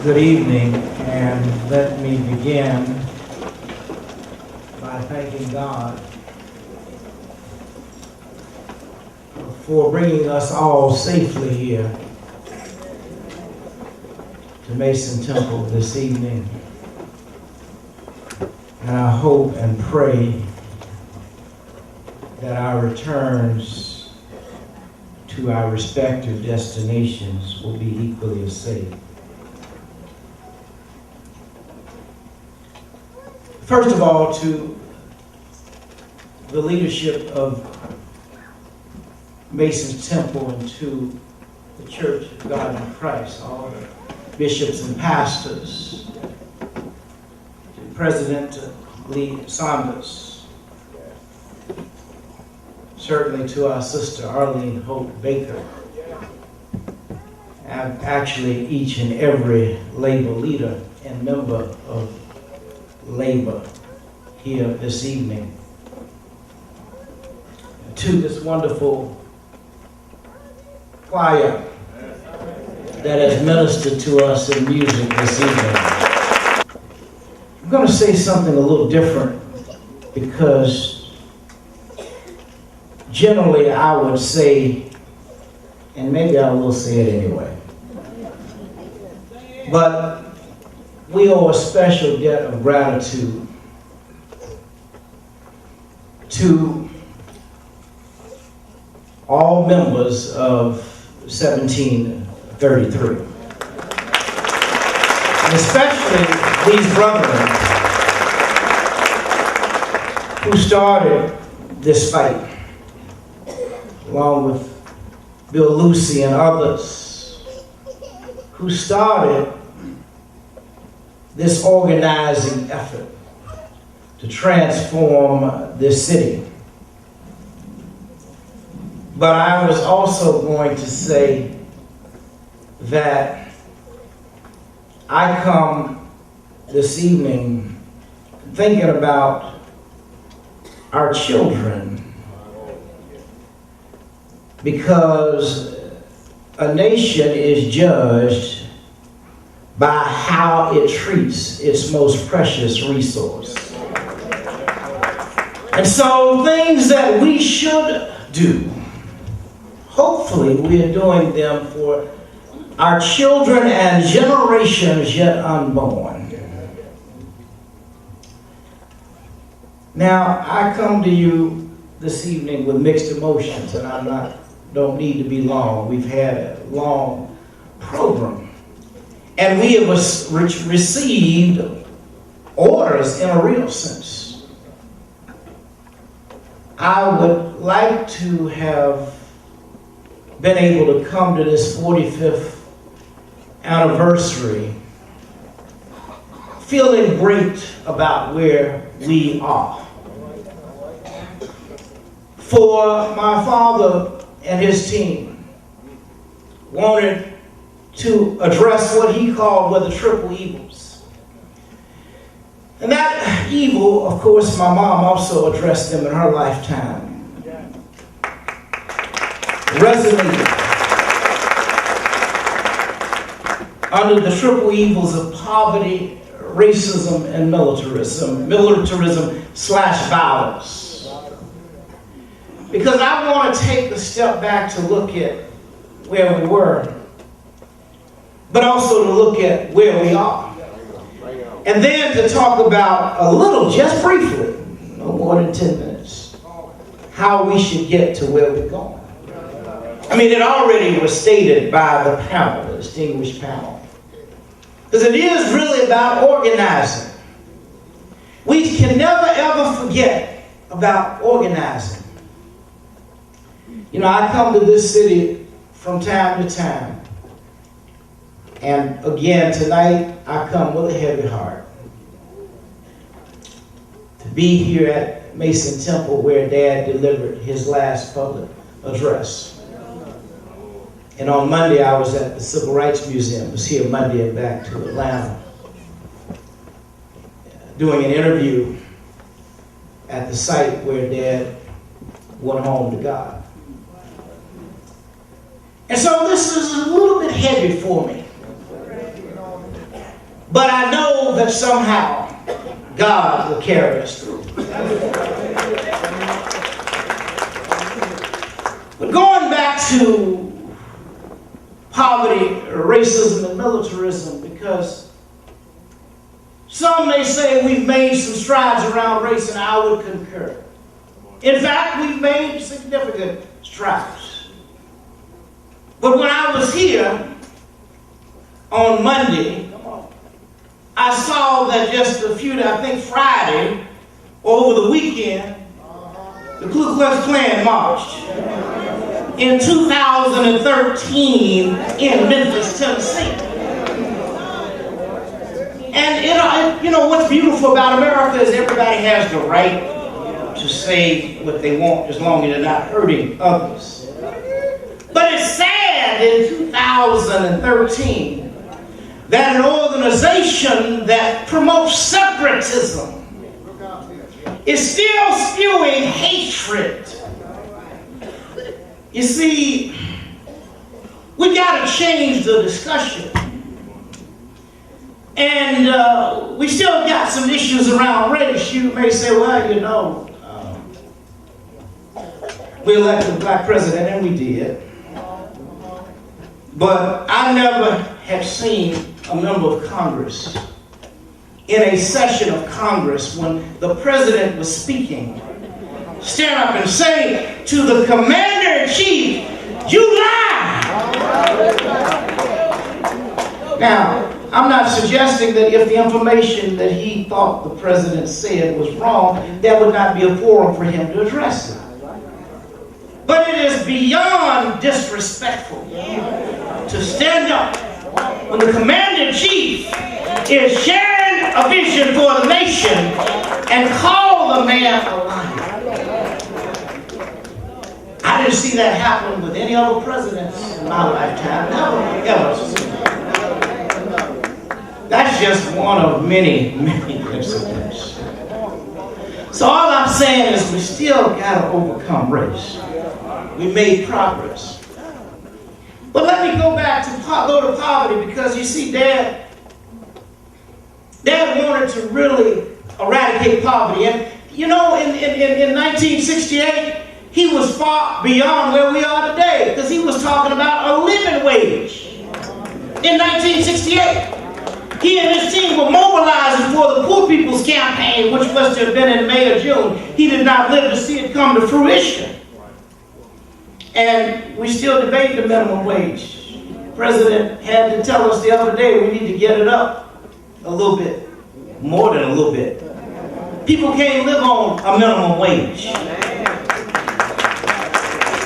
Good evening, and let me begin by thanking God for bringing us all safely here to Mason Temple this evening. And I hope and pray that our returns to our respective destinations will be equally as safe. First of all, to the leadership of Mason's Temple and to the Church of God in Christ, all the bishops and pastors, to President Lee Saunders, certainly to our sister Arlene Holt Baker, and actually each and every labor leader and member of labor here this evening, to this wonderful choir that has ministered to us in music this evening. I'm going to say something a little different because generally I would say, and maybe I will say it anyway, but we owe a special debt of gratitude to all members of 1733, and especially these brethren who started this fight, along with Bill Lucy and others who started this organizing effort to transform this city. But I was also going to say that I come this evening thinking about our children, because a nation is judged by how it treats its most precious resource. And so things that we should do, hopefully we are doing them for our children and generations yet unborn. Now, I come to you this evening with mixed emotions, and don't need to be long. We've had a long program. And we have received orders in a real sense. I would like to have been able to come to this 45th anniversary feeling great about where we are. For my father and his team wanted to address what he called were the triple evils. And that evil, of course, my mom also addressed them in her lifetime. Resonated under the triple evils of poverty, racism, and militarism / violence. Because I want to take a step back to look at where we were, but also to look at where we are. And then to talk about a little, just briefly, no more than 10 minutes, how we should get to where we're going. I mean, it already was stated by the panel, the distinguished panel. Because it is really about organizing. We can never ever forget about organizing. You know, I come to this city from time to time. And again, tonight, I come with a heavy heart to be here at Mason Temple where Dad delivered his last public address. And on Monday, I was at the Civil Rights Museum. I was here Monday and back to Atlanta doing an interview at the site where Dad went home to God. And so this is a little bit heavy for me. But I know that somehow God will carry us through. But going back to poverty, racism, and militarism, because some may say we've made some strides around race, and I would concur. In fact, we've made significant strides. But when I was here on Monday, I saw that just a few, I think Friday, over the weekend, the Ku Klux Klan marched in 2013 in Memphis, Tennessee. And you know what's beautiful about America is everybody has the right to say what they want as long as they're not hurting others. But it's sad in 2013 that an organization that promotes separatism is still spewing hatred. You see, we got to change the discussion. And we still got some issues around race. You may say, well, you know, we elected a black president, and we did. But I never have seen a member of Congress in a session of Congress when the president was speaking stand up and say to the commander-in-chief, "You lie!" Now, I'm not suggesting that if the information that he thought the president said was wrong, that would not be a forum for him to address it. But it is beyond disrespectful to stand up when the commander-in-chief is sharing a vision for the nation and call the man a liar. I didn't see that happen with any other presidents in my lifetime. Never, ever. That's just one of many, many incidents. So all I'm saying is we still got to overcome race. We made progress. But let me go back to go to poverty, because you see, Dad wanted to really eradicate poverty. And you know, in 1968, he was far beyond where we are today, because he was talking about a living wage. In 1968, he and his team were mobilizing for the Poor People's Campaign, which was to have been in May or June. He did not live to see it come to fruition. And we still debate the minimum wage. The president had to tell us the other day we need to get it up a little bit, more than a little bit. People can't live on a minimum wage.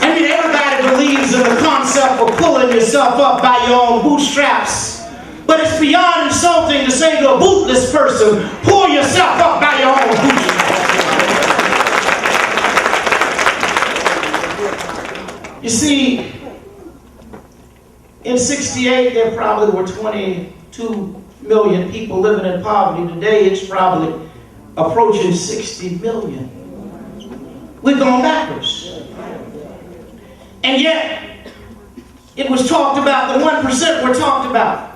I mean, everybody believes in the concept of pulling yourself up by your own bootstraps. But it's beyond insulting to say to a bootless person, pull yourself up by your own bootstraps. You see, in 68, there probably were 22 million people living in poverty. Today, it's probably approaching 60 million. We're going backwards. And yet, it was talked about, the 1% were talked about.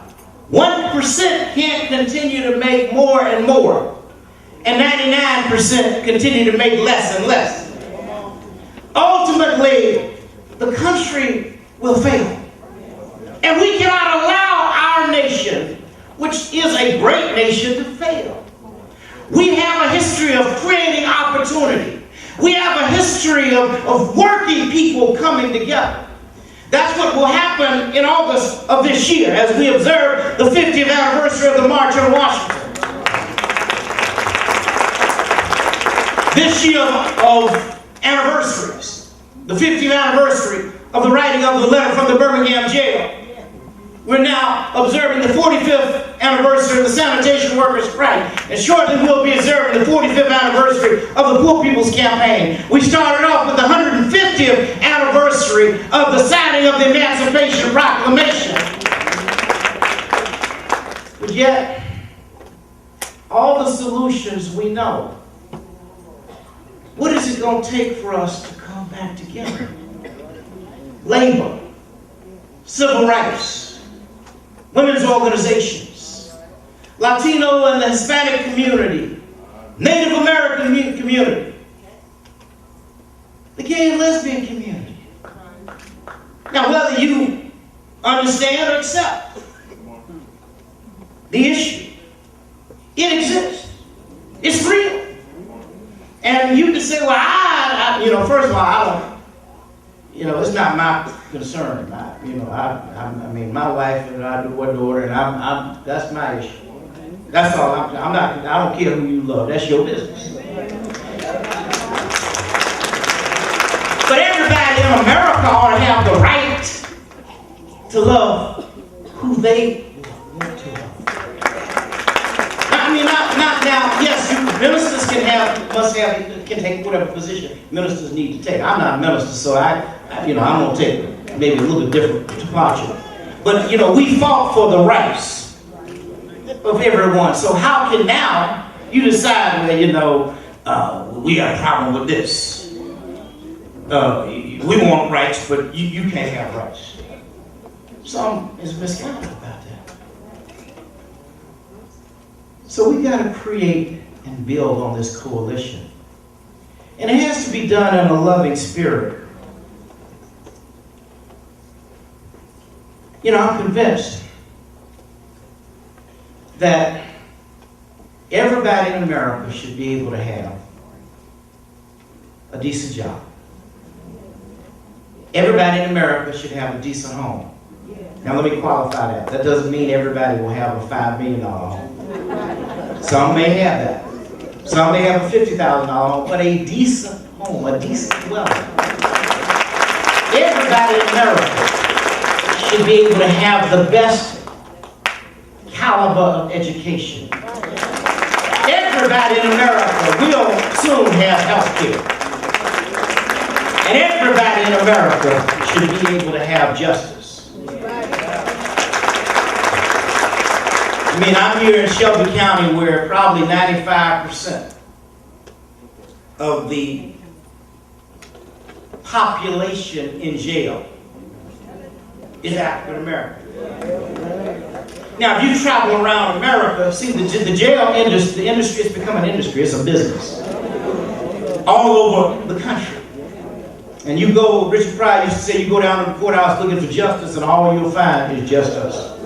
1% can't continue to make more and more, and 99% continue to make less and less. Ultimately, the country will fail. And we cannot allow our nation, which is a great nation, to fail. We have a history of creating opportunity. We have a history of working people coming together. That's what will happen in August of this year as we observe the 50th anniversary of the March on Washington. This year of anniversaries, the 50th anniversary of the writing of the letter from the Birmingham jail. We're now observing the 45th anniversary of the sanitation workers' strike, and shortly we'll be observing the 45th anniversary of the Poor People's Campaign. We started off with the 150th anniversary of the signing of the Emancipation Proclamation. But yet, all the solutions we know. What is it going to take for us to come back together? Labor, civil rights, women's organizations, Latino and the Hispanic community, Native American community, the gay and lesbian community. Now, whether you understand or accept the issue, it exists. It's real. And you can say, well, first of all, I don't, it's not my concern. I mean, my wife and I do what daughter, and that's my issue. That's all. I don't care who you love. That's your business. But everybody in America ought to have the right to love who they want to love. I mean, not now. Yes, ministers can take whatever position ministers need to take. I'm not a minister, so I'm gonna take maybe a little bit different departure. But we fought for the rights of everyone. So how can now you decide, well, we got a problem with this? We want rights, but you can't have rights. Some is misguided about that. So we got to create and build on this coalition. And it has to be done in a loving spirit. I'm convinced that everybody in America should be able to have a decent job. Everybody in America should have a decent home. Now let me qualify that. That doesn't mean everybody will have a $5 million home. Some may have that. Some may have a $50,000 home, but a decent home, a decent dwelling. Everybody in America should be able to have the best caliber of education. Everybody in America will soon have health care. And everybody in America should be able to have justice. I mean, I'm here in Shelby County where probably 95% of the population in jail is African American. Now, if you travel around America, see the jail industry, the industry has become an industry, it's a business. All over the country. And you go, Richard Pryor used to say, you go down to the courthouse looking for justice and all you'll find is just us.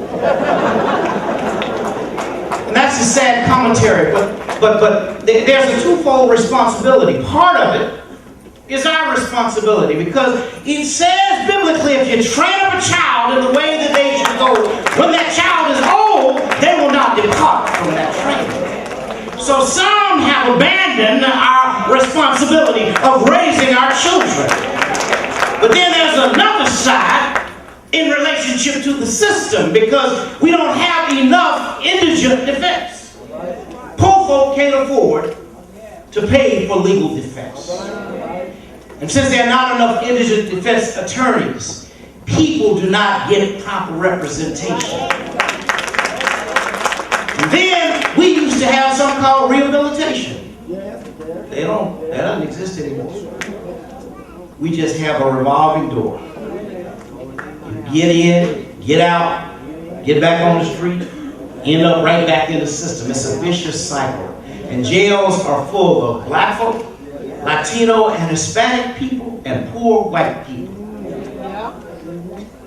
And that's a sad commentary, but there's a twofold responsibility. Part of it is our responsibility because it says biblically if you train up a child in the way that they should go, when that child is old, they will not depart from that training. So some have abandoned our responsibility of raising our children. But then there's another side in relationship to the system because we don't have enough indigent defense. Poor folk can't afford to pay for legal defense. And since there are not enough indigent defense attorneys, people do not get proper representation. And then we used to have something called rehabilitation. That doesn't exist anymore. We just have a revolving door. You get in, get out, get back on the street, end up right back in the system. It's a vicious cycle. And jails are full of black folk, Latino and Hispanic people, and poor white people.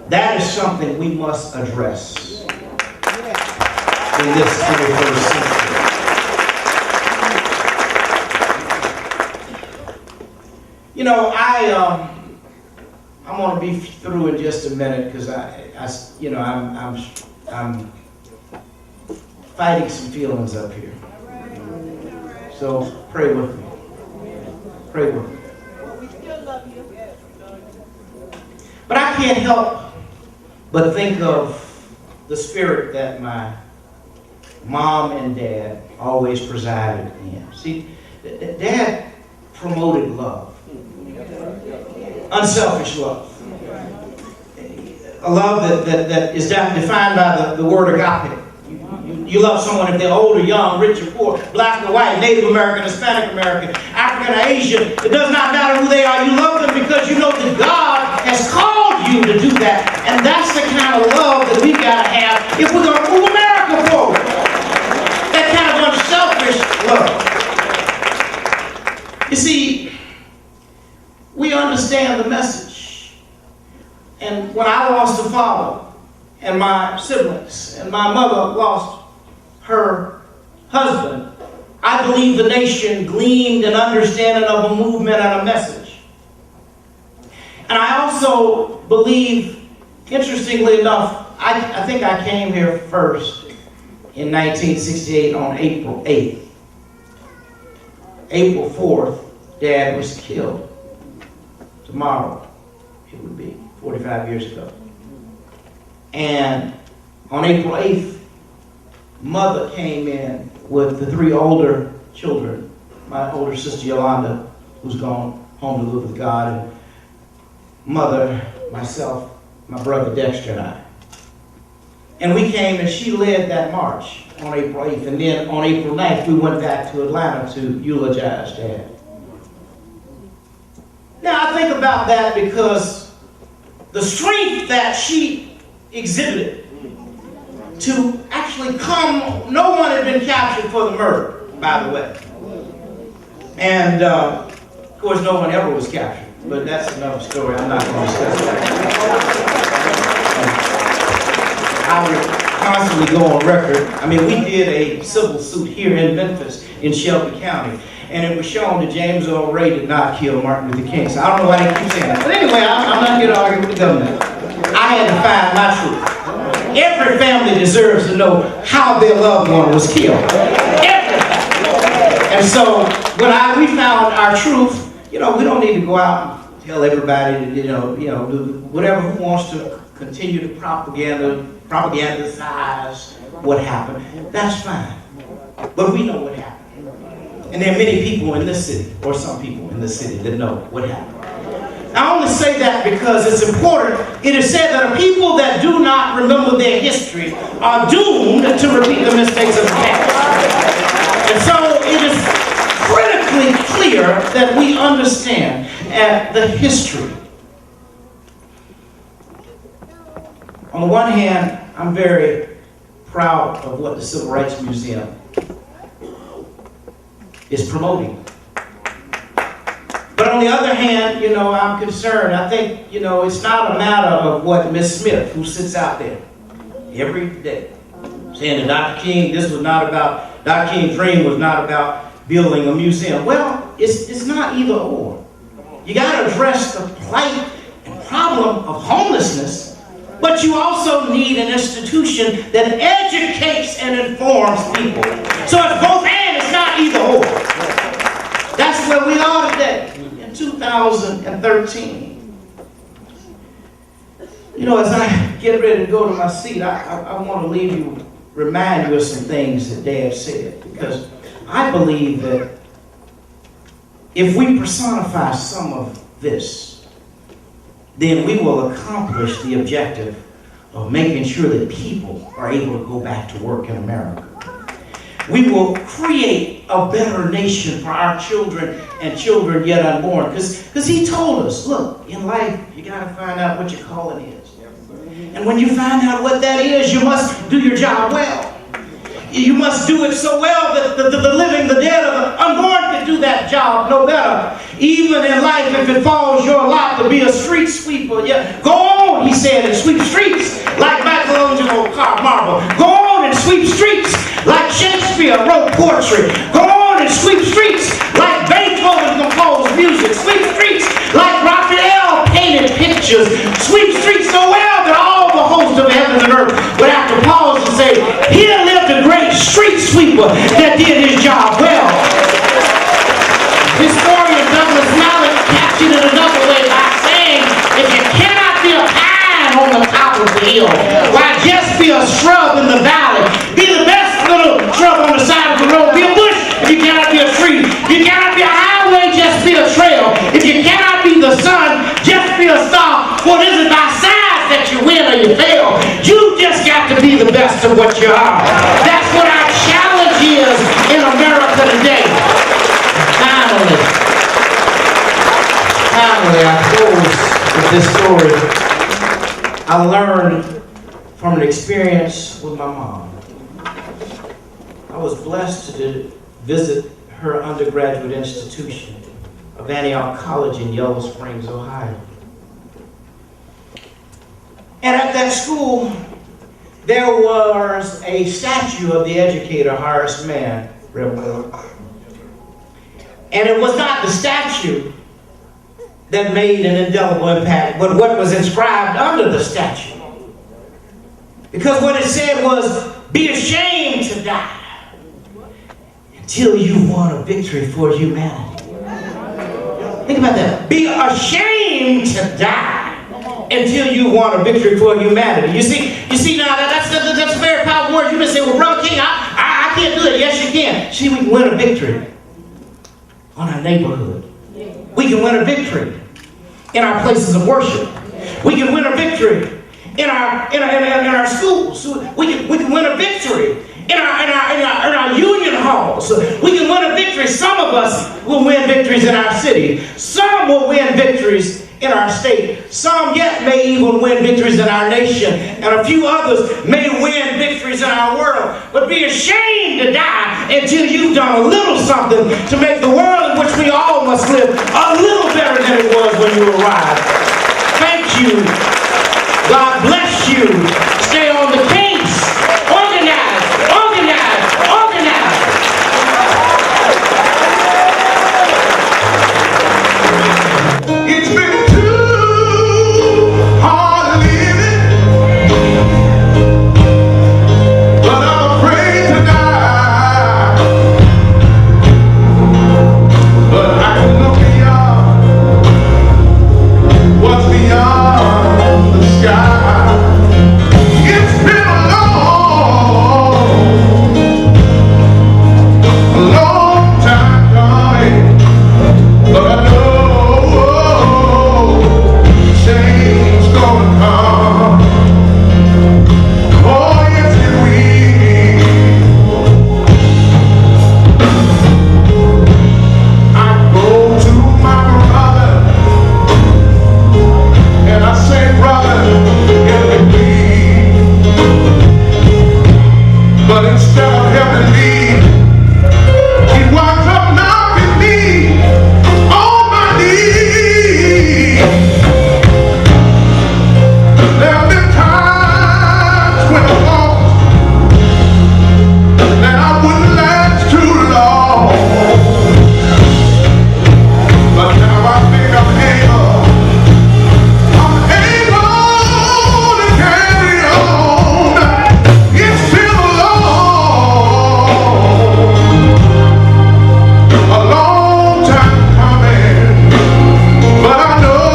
That is something we must address in this 21st century. I'm going to be through in just a minute because I'm fighting some feelings up here. So pray with me. Pray with me. We still love you. But I can't help but think of the spirit that my mom and dad always presided in. See, Dad promoted love. Unselfish love. A love that is defined by the word agape. You love someone if they're old or young, rich or poor, black or white, Native American, Hispanic American, African or Asian. It does not matter who they are. You love them because you know that God has called you to do that. And that's the kind of love that we got to have if we're going to move America forward. we understand the message. And when I lost a father, and my siblings, and my mother lost her husband, I believe the nation gleaned an understanding of a movement and a message. And I also believe, interestingly enough, I think I came here first in 1968 on April 8th. April 4th, Dad was killed. Tomorrow, it would be 45 years ago. And on April 8th, Mother came in with the 3 older children. My older sister Johanna, who's gone home to live with God, and Mother, myself, my brother Dexter, and I. And we came, and she led that march on April 8th. And then on April 9th, we went back to Atlanta to eulogize Dad. Now, I think about that because the strength that she exhibited to actually come, no one had been captured for the murder, by the way. And, of course, no one ever was captured. But that's another story. I'm not going to discuss that. I would constantly go on record. I mean, we did a civil suit here in Memphis, in Shelby County. And it was shown that James Earl Ray did not kill Martin Luther King. So I don't know why they keep saying that. But anyway, I'm not here to argue with the government. I had to find my truth. Every family deserves to know how their loved one was killed. Every. And so when we found our truth, you know, we don't need to go out and tell everybody, you know, whatever who wants to continue to propagandize what happened. That's fine. But we know what happened. And there are many people in this city, or some people in this city, that know what happened. I only say that because it's important. It is said that a people that do not remember their history are doomed to repeat the mistakes of the past. And so it is critically clear that we understand the history. On the one hand, I'm very proud of what the Civil Rights Museum is promoting. But on the other hand, you know, I'm concerned. I think, you know, it's not a matter of what Miss Smith, who sits out there every day, saying that Dr. King, Dr. King's dream was not about building a museum. Well, it's not either or. You got to address the plight and problem of homelessness, but you also need an institution that educates and informs people. So it's both and, it's not either or. That's where we are today in 2013. You know, as I get ready to go to my seat, I want to remind you of some things that Dad said, because I believe that if we personify some of this, then we will accomplish the objective of making sure that people are able to go back to work in America. We will create a better nation for our children and children yet unborn. Because he told us, look, in life, you got to find out what your calling is. And when you find out what that is, you must do your job well. You must do it so well that the living, the dead, or the unborn can do that job no better. Even in life, if it falls your lot to be a street sweeper, yeah, go on, he said, and sweep streets like Michelangelo carved marble. Go on and sweep streets like Shakespeare wrote poetry. Go on and sweep streets like Beethoven composed music. Sweep streets like Raphael painted pictures. Sweep streets so well that all the hosts of heaven and earth would have to pause and say, here lived a great street sweeper that did his job well. Historian Douglas Mallet captured it another way by saying, if you cannot be a pine on the top of the hill, why just be a shrub in the valley? Be the best little shrub on the side of the road. Be a bush if you cannot be a tree. If you cannot be a highway, just be a trail. If you cannot be the sun, just be a star. For it isn't by size that you win or you fail. You just got to be the best of what you are. That's what our challenge is in America today. Finally, I close with this story. I learned from an experience with my mom. I was blessed to visit her undergraduate institution, a of Antioch College in Yellow Springs, Ohio. And at that school, there was a statue of the educator, Horace Mann, Reverend. And it was not the statue that made an indelible impact, but what was inscribed under the statue. Because what it said was, be ashamed to die until you won a victory for humanity. Think about that. Be ashamed to die until you won a victory for humanity. You see now that's a very powerful word. You may say, well, Brother King, I can't do it. Yes, you can. See, we can win a victory on our neighborhood. We can win a victory in our places of worship. We can win a victory in our schools. We can win a victory in our union halls. We can win a victory. Some of us will win victories in our city. Some will win victories in our state. Some yet may even win victories in our nation. And a few others may win victories in our world. But be ashamed to die until you've done a little something to make the world in which we all must live a little better than it was when you arrived. Thank you. God bless you. Stay on the case. Organize, organize, organize. It's been too hard living, but I'm afraid to die. But I can look beyond what's beyond the sky. It's been a long time coming, but I know change gonna come. Oh, yes, it will. I go to my brother and I say, brother, help me please. But instead of helping me, he winds up knocking me on my knees. There have been times when I thought that I wouldn't last too long, but now I think I'm able to carry on. It's been a long time coming, but I know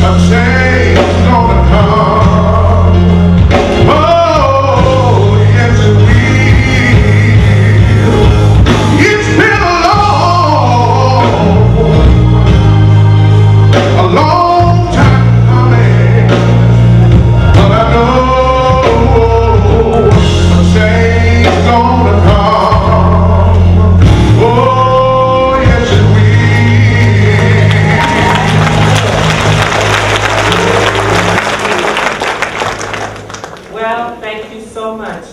a change is gonna come. Oh, yes it will. It's been a long time coming, but I know a change is gonna come. Oh, yes it will. Well, thank you so much,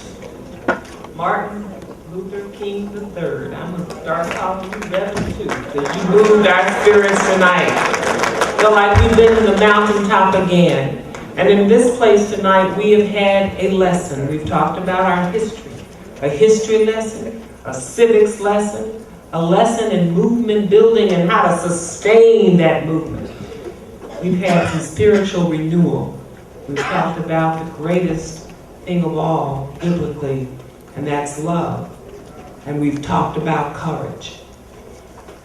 Martin Luther King III. I'm going to start calling you Reverend too, because you moved our spirits tonight. Feel like we've been in the mountaintop again. And in this place tonight, we have had a lesson. We've talked about our history, a history lesson, a civics lesson, a lesson in movement building and how to sustain that movement. We've had some spiritual renewal. We've talked about the greatest thing of all, biblically, and that's love. And we've talked about courage.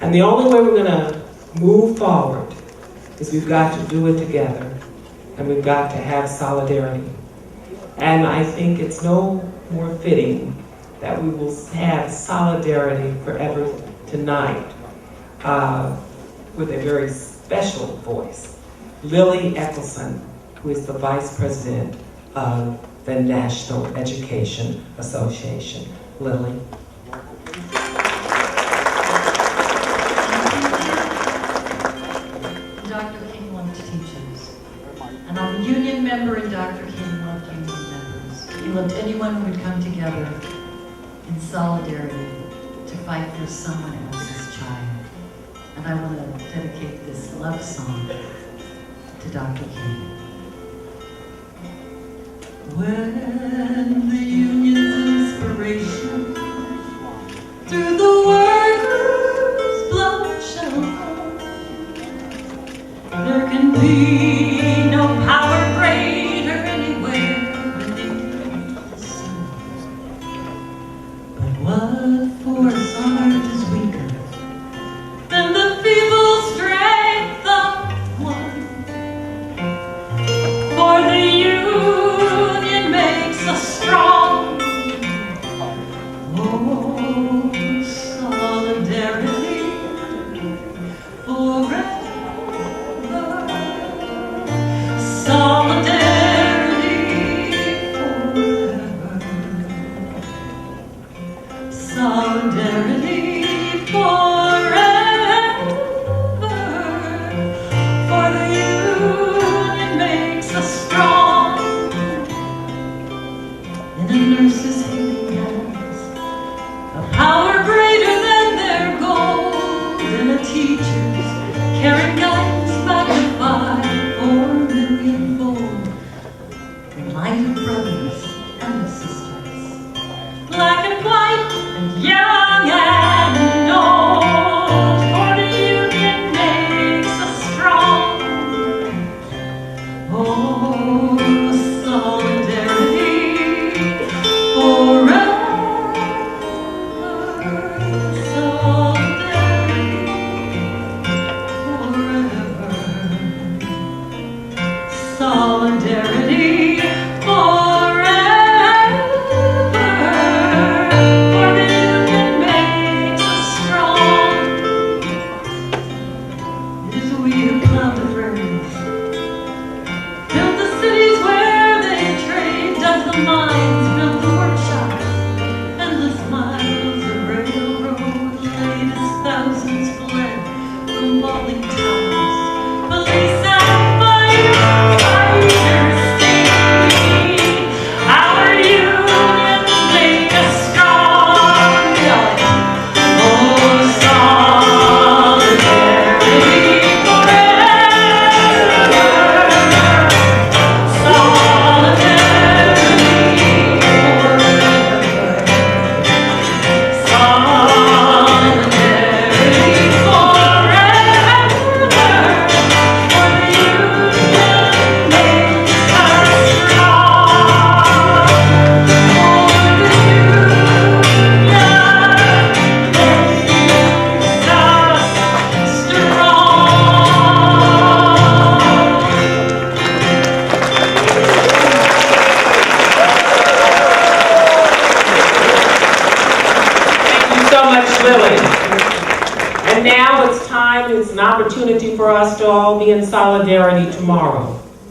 And the only way we're going to move forward is we've got to do it together. And we've got to have solidarity. And I think it's no more fitting that we will have solidarity forever tonight with a very special voice, Lily Eccleston, who is the Vice President of the National Education Association. Lily. Dr. King loved teachers, and I'm a union member, and Dr. King loved union members. He loved anyone who would come together in solidarity to fight for someone else's child. I want to dedicate this love song to Dr. King. When the union's inspiration through the workers' blood shall flow, there can be no power greater anywhere beneath the sun. But what force on earth is weaker than the feeble strength of one? For the union makes us strong. Oh, solidarity forever. Solidarity forever. Solidarity forever. For the union makes us strong. In a nurse's healing hands, a power greater than their gold. In a teacher's caring guidance magnified 4,000,000-fold. The might of brothers and sisters, black and white and young and old. For the union makes us strong. Oh, solidarity forever. Solidarity forever. Solidarity forever. For the union makes us strong. It is we who plowed the prairies, built the cities where they trade, dug the mines, built the workshops, endless miles of railroad laid as thousands fled from falling towers. Police and firefighters sing, our union make us strong. Oh, solidarity forever. Solidarity And now it's time, it's an opportunity for us to all be in solidarity tomorrow.